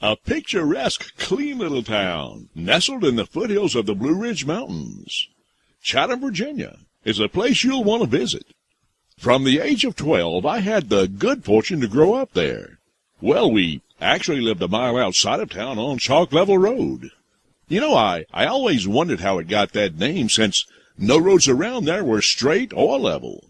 A picturesque, clean little town, nestled in the foothills of the Blue Ridge Mountains. Chatham, Virginia, is a place you'll want to visit. From the age of 12, I had the good fortune to grow up there. Well, we actually lived a mile outside of town on Chalk Level Road. You know, I always wondered how it got that name, since no roads around there were straight or level.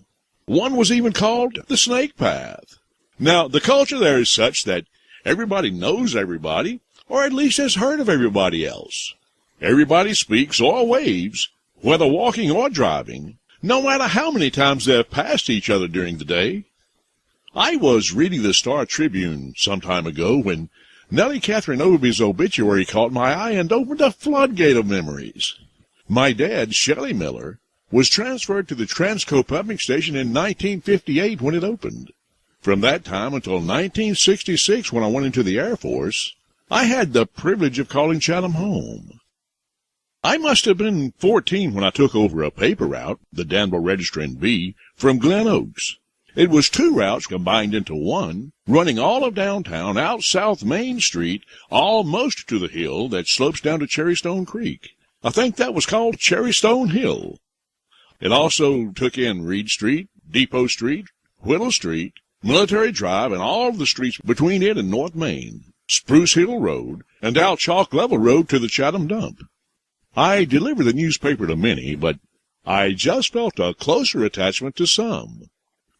One was even called the Snake Path. Now, the culture there is such that everybody knows everybody, or at least has heard of everybody else. Everybody speaks or waves, whether walking or driving, no matter how many times they've passed each other during the day. I was reading the Star Tribune some time ago when Nellie Catherine Overby's obituary caught my eye and opened a floodgate of memories. My dad, Shelley Miller, was transferred to the Transco pumping station in 1958 when it opened. From that time until 1966, when I went into the Air Force, I had the privilege of calling Chatham home. I must have been 14 when I took over a paper route, the Danville Register and Bee, from Glen Oaks. It was two routes combined into one, running all of downtown out South Main Street, almost to the hill that slopes down to Cherrystone Creek. I think that was called Cherrystone Hill. It also took in Reed Street, Depot Street, Whittle Street, Military Drive, and all of the streets between it and North Main, Spruce Hill Road, and out Chalk Level Road to the Chatham Dump. I delivered the newspaper to many, but I just felt a closer attachment to some.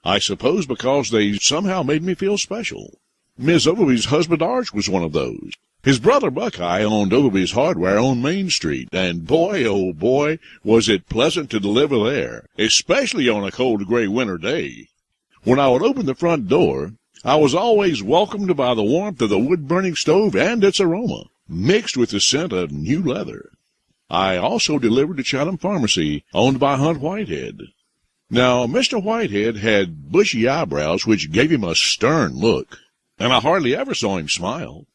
I suppose because they somehow made me feel special. Miss Overby's husband Arch was one of those. His brother Buckeye owned Overby's Hardware on Main Street, and boy, oh boy, was it pleasant to deliver there, especially on a cold gray winter day. When I would open the front door, I was always welcomed by the warmth of the wood-burning stove and its aroma, mixed with the scent of new leather. I also delivered to Chatham Pharmacy, owned by Hunt Whitehead. Now, Mr. Whitehead had bushy eyebrows which gave him a stern look, and I hardly ever saw him smile.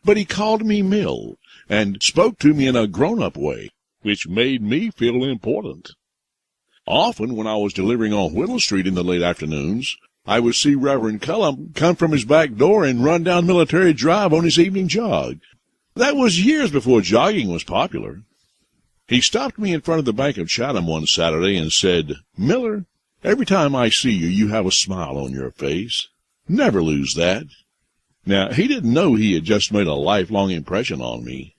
But he called me Mill, and spoke to me in a grown-up way, which made me feel important. Often, when I was delivering on Whittle Street in the late afternoons, I would see Reverend Cullum come from his back door and run down Military Drive on his evening jog. That was years before jogging was popular. He stopped me in front of the Bank of Chatham one Saturday and said, "Miller, every time I see you, you have a smile on your face. Never lose that." Now, he didn't know he had just made a lifelong impression on me.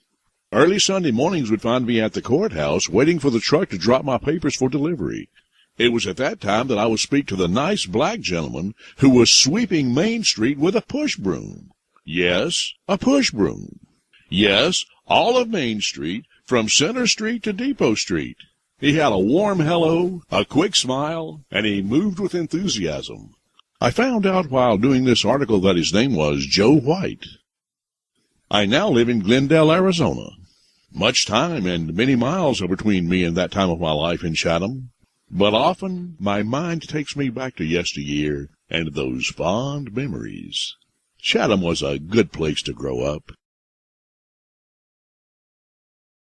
Early Sunday mornings would find me at the courthouse waiting for the truck to drop my papers for delivery. It was at that time that I would speak to the nice black gentleman who was sweeping Main Street with a push broom. Yes, a push broom. Yes, all of Main Street, from Center Street to Depot Street. He had a warm hello, a quick smile, and he moved with enthusiasm. I found out while doing this article that his name was Joe White. I now live in Glendale, Arizona. Much time and many miles are between me and that time of my life in Chatham, but often my mind takes me back to yesteryear and those fond memories. Chatham was a good place to grow up.